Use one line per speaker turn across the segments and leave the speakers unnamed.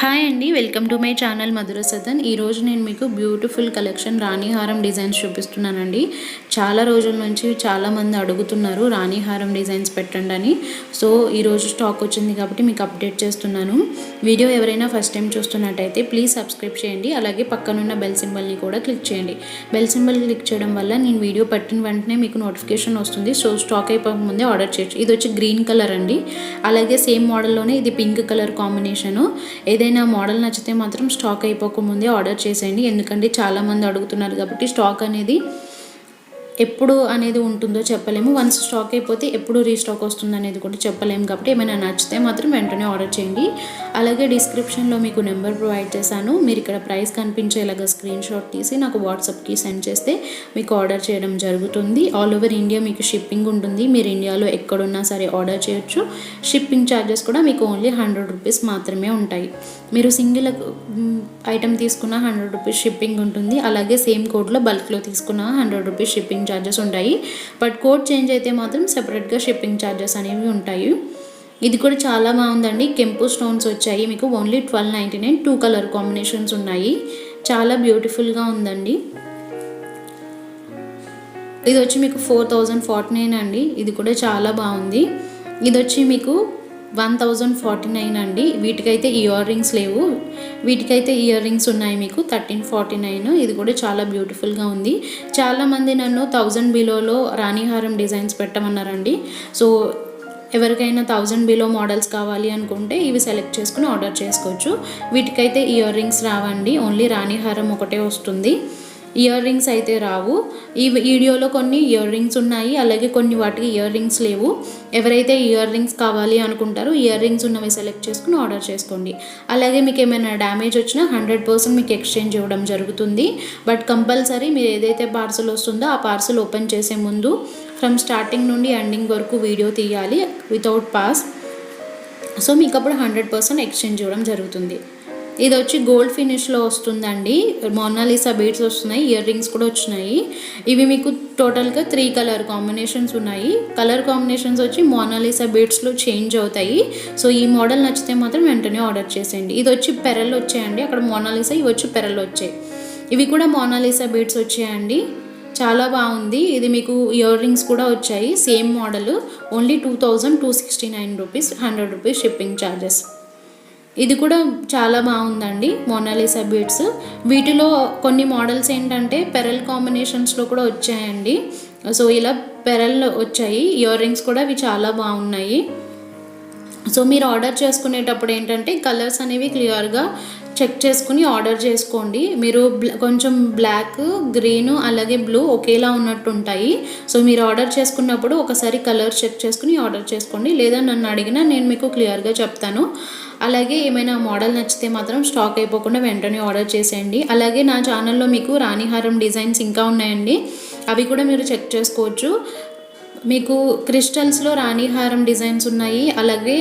Hi అండి, welcome to my channel మధుర సదన్. ఈరోజు నేను మీకు బ్యూటిఫుల్ కలెక్షన్ రాణి హారం డిజైన్స్ చూపిస్తున్నానండి. చాలా రోజుల నుంచి చాలామంది అడుగుతున్నారు రాణి హారం డిజైన్స్ పెట్టండి అని. సో ఈరోజు స్టాక్ వచ్చింది కాబట్టి మీకు అప్డేట్ చేస్తున్నాను. వీడియో ఎవరైనా ఫస్ట్ టైం చూస్తున్నట్టయితే ప్లీజ్ సబ్స్క్రైబ్ చేయండి. అలాగే పక్కనున్న బెల్ సింబల్ని కూడా క్లిక్ చేయండి. బెల్ సింబల్ క్లిక్ చేయడం వల్ల నేను వీడియో పెట్టిన వెంటనే మీకు నోటిఫికేషన్ వస్తుంది. సో స్టాక్ అయిపోక ముందే ఆర్డర్ చేయొచ్చు. ఇది వచ్చి గ్రీన్ కలర్ అండి. అలాగే సేమ్ మోడల్లోనే ఇది పింక్ కలర్ కాంబినేషను. ఏదైనా మోడల్ నచ్చితే మాత్రం స్టాక్ అయిపోకముందే ఆర్డర్ చేసేయండి. ఎందుకంటే చాలామంది అడుగుతున్నారు కాబట్టి స్టాక్ అనేది ఎప్పుడు అనేది ఉంటుందో చెప్పలేము. వన్స్ స్టాక్ అయిపోతే ఎప్పుడు రీస్టాక్ వస్తుంది అనేది కూడా చెప్పలేము. కాబట్టి ఏమైనా నచ్చితే మాత్రం వెంటనే ఆర్డర్ చేయండి. అలాగే డిస్క్రిప్షన్లో మీకు నెంబర్ ప్రొవైడ్ చేశాను. మీరు ఇక్కడ ప్రైస్ కనిపించేలాగా స్క్రీన్ షాట్ తీసి నాకు వాట్సాప్కి సెండ్ చేస్తే మీకు ఆర్డర్ చేయడం జరుగుతుంది. ఆల్ ఓవర్ ఇండియా మీకు షిప్పింగ్ ఉంటుంది. మీరు ఇండియాలో ఎక్కడున్నా సరే ఆర్డర్ చేయొచ్చు. షిప్పింగ్ ఛార్జెస్ కూడా మీకు ఓన్లీ 100 రూపీస్ మాత్రమే ఉంటాయి. మీరు సింగిల్ ఐటమ్ తీసుకున్న 100 రూపీస్ షిప్పింగ్ ఉంటుంది. అలాగే సేమ్ కోడ్లో బల్క్లో తీసుకున్న 100 రూపీస్ షిప్పింగ్ ఛార్జెస్ ఉంటాయి. బట్ కోడ్ చేంజ్ అయితే మాత్రం సెపరేట్గా షిప్పింగ్ ఛార్జెస్ అనేవి ఉంటాయి. ఇది కూడా చాలా బాగుందండి. కెంపు స్టోన్స్ వచ్చాయి మీకు ఓన్లీ 1299. 2 కలర్ కాంబినేషన్స్ ఉన్నాయి. చాలా బ్యూటిఫుల్గా ఉందండి. ఇది వచ్చి మీకు 4049 అండి. ఇది కూడా చాలా బాగుంది. ఇది వచ్చి మీకు 1049 అండి. వీటికైతే ఇయర్ రింగ్స్ లేవు. వీటికైతే ఇయర్ రింగ్స్ ఉన్నాయి మీకు 1349. ఇది కూడా చాలా బ్యూటిఫుల్గా ఉంది. చాలామంది నన్ను 1000 బిలోలో రాణి హారం డిజైన్స్ పెట్టమన్నారండి. సో ఎవరికైనా 1000 బిలో మోడల్స్ కావాలి అనుకుంటే ఇవి సెలెక్ట్ చేసుకుని ఆర్డర్ చేసుకోవచ్చు. వీటికైతే ఇయర్ రింగ్స్ రావండి. ఓన్లీ రాణి హారం ఒకటే వస్తుంది. ఇయర్ రింగ్స్ అయితే రావు. ఈ వీడియోలో కొన్ని ఇయర్ రింగ్స్ ఉన్నాయి. అలాగే కొన్ని వాటికి ఇయర్ రింగ్స్ లేవు. ఎవరైతే ఇయర్ రింగ్స్ కావాలి అనుకుంటారో ఇయర్ రింగ్స్ ఉన్నవి సెలెక్ట్ చేసుకుని ఆర్డర్ చేసుకోండి. అలాగే మీకు ఏమైనా డ్యామేజ్ వచ్చినా 100% మీకు ఎక్స్చేంజ్ ఇవ్వడం జరుగుతుంది. బట్ కంపల్సరీ మీరు ఏదైతే పార్సల్ వస్తుందో ఆ పార్సల్ ఓపెన్ చేసే ముందు ఫ్రమ్ స్టార్టింగ్ నుండి ఎండింగ్ వరకు వీడియో తీయాలి వితౌట్ పాస్. సో మీకు అప్పుడు 100% ఎక్స్చేంజ్ ఇవ్వడం జరుగుతుంది. ఇది వచ్చి గోల్డ్ ఫినిష్లో వస్తుందండి. మోనాలిసా బీడ్స్ వస్తున్నాయి. ఇయర్ రింగ్స్ కూడా వచ్చినాయి. ఇవి మీకు టోటల్గా 3 కలర్ కాంబినేషన్స్ ఉన్నాయి. కలర్ కాంబినేషన్స్ వచ్చి మోనాలిసా బీడ్స్లో చేంజ్ అవుతాయి. సో ఈ మోడల్ నచ్చితే మాత్రం వెంటనే ఆర్డర్ చేసేయండి. ఇది వచ్చి పెరల్ వచ్చాయండి. అక్కడ మోనాలిసా, ఇవి వచ్చి పెరల్ వచ్చాయి. ఇవి కూడా మోనాలిసా బీడ్స్ వచ్చాయండి. చాలా బాగుంది. ఇది మీకు ఇయర్ రింగ్స్ కూడా వచ్చాయి. Same model only 2269 rupees, 100 rupees shipping charges. ఇది కూడా చాలా బాగుందండి మోనాలిసా బీడ్స్. వీటిలో కొన్ని మోడల్స్ ఏంటంటే పెరల్ కాంబినేషన్స్లో కూడా వచ్చాయండి. సో ఇలా పెరల్ వచ్చాయి. ఇయర్ రింగ్స్ కూడా ఇవి చాలా బాగున్నాయి. సో మీరు ఆర్డర్ చేసుకునేటప్పుడు ఏంటంటే కలర్స్ అనేవి క్లియర్గా చెక్ చేసుకుని ఆర్డర్ చేసుకోండి. మీరు కొంచెం బ్లాక్, గ్రీన్ అలాగే బ్లూ ఒకేలా ఉన్నట్టు ఉంటాయి. సో మీరు ఆర్డర్ చేసుకున్నప్పుడు ఒకసారి కలర్ చెక్ చేసుకుని ఆర్డర్ చేసుకోండి. లేదా నన్ను అడిగినా నేను మీకు క్లియర్గా చెప్తాను. అలాగే ఏమైనా మోడల్ నచ్చితే మాత్రం స్టాక్ అయిపోకుండా వెంటనే ఆర్డర్ చేసేయండి. అలాగే నా ఛానల్లో మీకు రాణి హారం డిజైన్స్ ఇంకా ఉన్నాయండి. అవి కూడా మీరు చెక్ చేసుకోవచ్చు. మీకు క్రిస్టల్స్లో రాణి హారం డిజైన్స్ ఉన్నాయి. అలాగే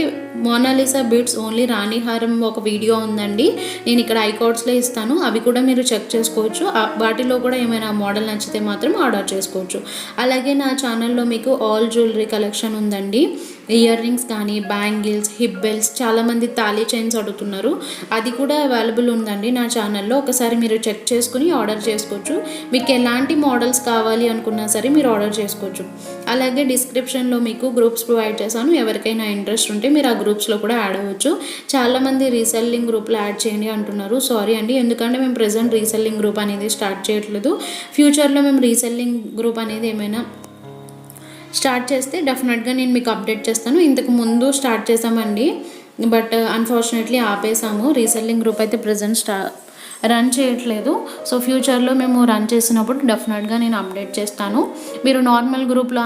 మోనాలిసా బీడ్స్ ఓన్లీ రాణి హారం ఒక వీడియో ఉందండి. నేను ఇక్కడ ఐకార్డ్స్లో ఇస్తాను. అవి కూడా మీరు చెక్ చేసుకోవచ్చు. వాటిలో కూడా ఏమైనా మోడల్ నచ్చితే మాత్రం ఆర్డర్ చేసుకోవచ్చు. అలాగే నా ఛానల్లో మీకు ఆల్ జ్యువెలరీ కలెక్షన్ ఉందండి. ఇయర్ రింగ్స్ కానీ, బ్యాంగిల్స్, హిప్ బెల్ట్స్, చాలామంది తాళీ చైన్స్ అడుగుతున్నారు. అది కూడా అవైలబుల్ ఉందండి నా ఛానల్లో. ఒకసారి మీరు చెక్ చేసుకుని ఆర్డర్ చేసుకోవచ్చు. మీకు ఎలాంటి మోడల్స్ కావాలి అనుకున్నా సరే మీరు ఆర్డర్ చేసుకోవచ్చు. అలాగే డిస్క్రిప్షన్లో మీకు గ్రూప్స్ ప్రొవైడ్ చేశాను. ఎవరికైనా ఇంట్రెస్ట్ ఉంటే మీరు ఆ గ్రూప్స్లో కూడా యాడ్ అవ్వచ్చు. చాలామంది రీసెల్లింగ్ గ్రూప్లో యాడ్ చేయండి అంటున్నారు. సారీ అండి, ఎందుకంటే మేము ప్రెజెంట్ రీసెల్లింగ్ గ్రూప్ అనేది స్టార్ట్ చేయట్లేదు. ఫ్యూచర్లో మేము రీసెల్లింగ్ గ్రూప్ అనేది ఏమైనా స్టార్ట్ చేస్తే డెఫినెట్గా నేను మీకు అప్డేట్ చేస్తాను. ఇంతకు ముందు స్టార్ట్ చేసామండి, బట్ అన్ఫార్చునేట్లీ ఆపేసాము. రీసెల్లింగ్ గ్రూప్ అయితే ప్రజెంట్ రన్ చేయట్లేదు. సో ఫ్యూచర్లో మేము రన్ చేసినప్పుడు డెఫినెట్గా నేను అప్డేట్ చేస్తాను. మీరు నార్మల్ గ్రూప్లో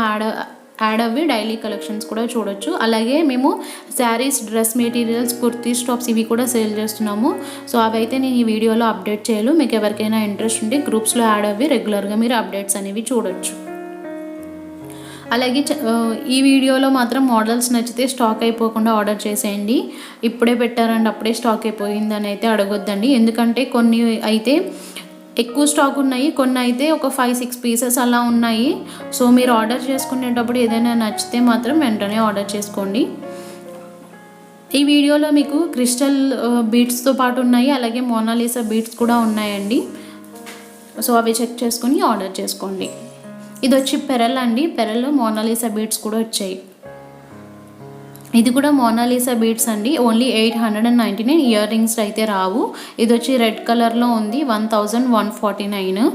యాడ్ అవ్వి డైలీ కలెక్షన్స్ కూడా చూడొచ్చు. అలాగే మేము saris, dress materials, kurtis, tops ఇవి కూడా సేల్ చేస్తున్నాము. సో అవైతే నేను ఈ వీడియోలో అప్డేట్ చేయాలి. మీకు ఎవరికైనా ఇంట్రెస్ట్ ఉంటే గ్రూప్స్లో యాడ్ అవ్వి రెగ్యులర్గా మీరు అప్డేట్స్ అనేవి చూడొచ్చు. అలాగే ఈ వీడియోలో మాత్రం మోడల్స్ నచ్చితే స్టాక్ అయిపోకుండా ఆర్డర్ చేసేయండి. ఇప్పుడే పెట్టారండి అప్పుడే స్టాక్ అయిపోయిందని అయితే అడగొద్దండి. ఎందుకంటే కొన్ని అయితే ఎక్కువ స్టాక్ ఉన్నాయి, కొన్ని అయితే ఒక 5-6 పీసెస్ అలా ఉన్నాయి. సో మీరు ఆర్డర్ చేసుకునేటప్పుడు ఏదైనా నచ్చితే మాత్రం వెంటనే ఆర్డర్ చేసుకోండి. ఈ వీడియోలో మీకు క్రిస్టల్ బీడ్స్తో పాటు ఉన్నాయి, అలాగే మోనాలిసా బీడ్స్ కూడా ఉన్నాయండి. సో అవి చెక్ చేసుకొని ఆర్డర్ చేసుకోండి. ఇది వచ్చి పెరల్ అండి, పెరల్లో మోనాలిసా బీడ్స్ కూడా వచ్చాయి. ఇది కూడా మోనాలిసా బీడ్స్ అండి, ఓన్లీ 899. ఇయర్ రింగ్స్ అయితే రావు. ఇది వచ్చి రెడ్ కలర్లో ఉంది, 1149.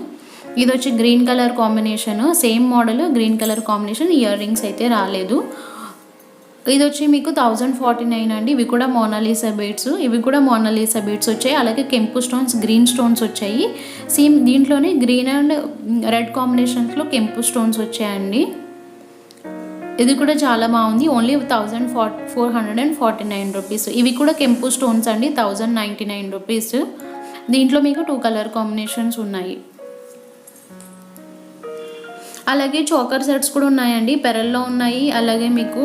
ఇది వచ్చి green colour combination, same model green colour combination, ear rings అయితే రాలేదు. ఇది వచ్చి మీకు 1049 అండి. ఇవి కూడా మోనాలిసా బీడ్స్, ఇవి కూడా మోనాలిసా బీడ్స్ వచ్చాయి. అలాగే కెంపు స్టోన్స్, గ్రీన్ స్టోన్స్ వచ్చాయి. సేమ్ దీంట్లోనే గ్రీన్ అండ్ రెడ్ కాంబినేషన్స్లో కెంపు స్టోన్స్ వచ్చాయండి. ఇది కూడా చాలా బాగుంది, ఓన్లీ 1449 రూపీస్. ఇవి కూడా కెంపు స్టోన్స్ అండి, 1099 రూపీస్. దీంట్లో మీకు 2 కలర్ కాంబినేషన్స్ ఉన్నాయి. అలాగే చోకర్ సెట్స్ కూడా ఉన్నాయండి, పెరల్లో ఉన్నాయి. అలాగే మీకు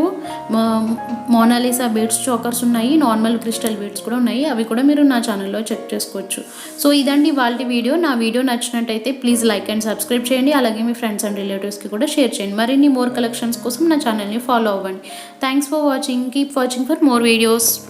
మోనాలిసా బీడ్స్ చోకర్స్ ఉన్నాయి, నార్మల్ క్రిస్టల్ బీడ్స్ కూడా ఉన్నాయి. అవి కూడా మీరు నా ఛానల్లో చెక్ చేసుకోవచ్చు. సో ఇదండి వాళ్ళ వీడియో. నా వీడియో నచ్చినట్టయితే ప్లీజ్ లైక్ అండ్ సబ్స్క్రైబ్ చేయండి. అలాగే మీ ఫ్రెండ్స్ అండ్ రిలేటివ్స్కి కూడా షేర్ చేయండి. మరిన్ని మోర్ కలెక్షన్స్ కోసం నా ఛానల్ని ఫాలో అవ్వండి. Thanks for watching. Keep watching for more videos.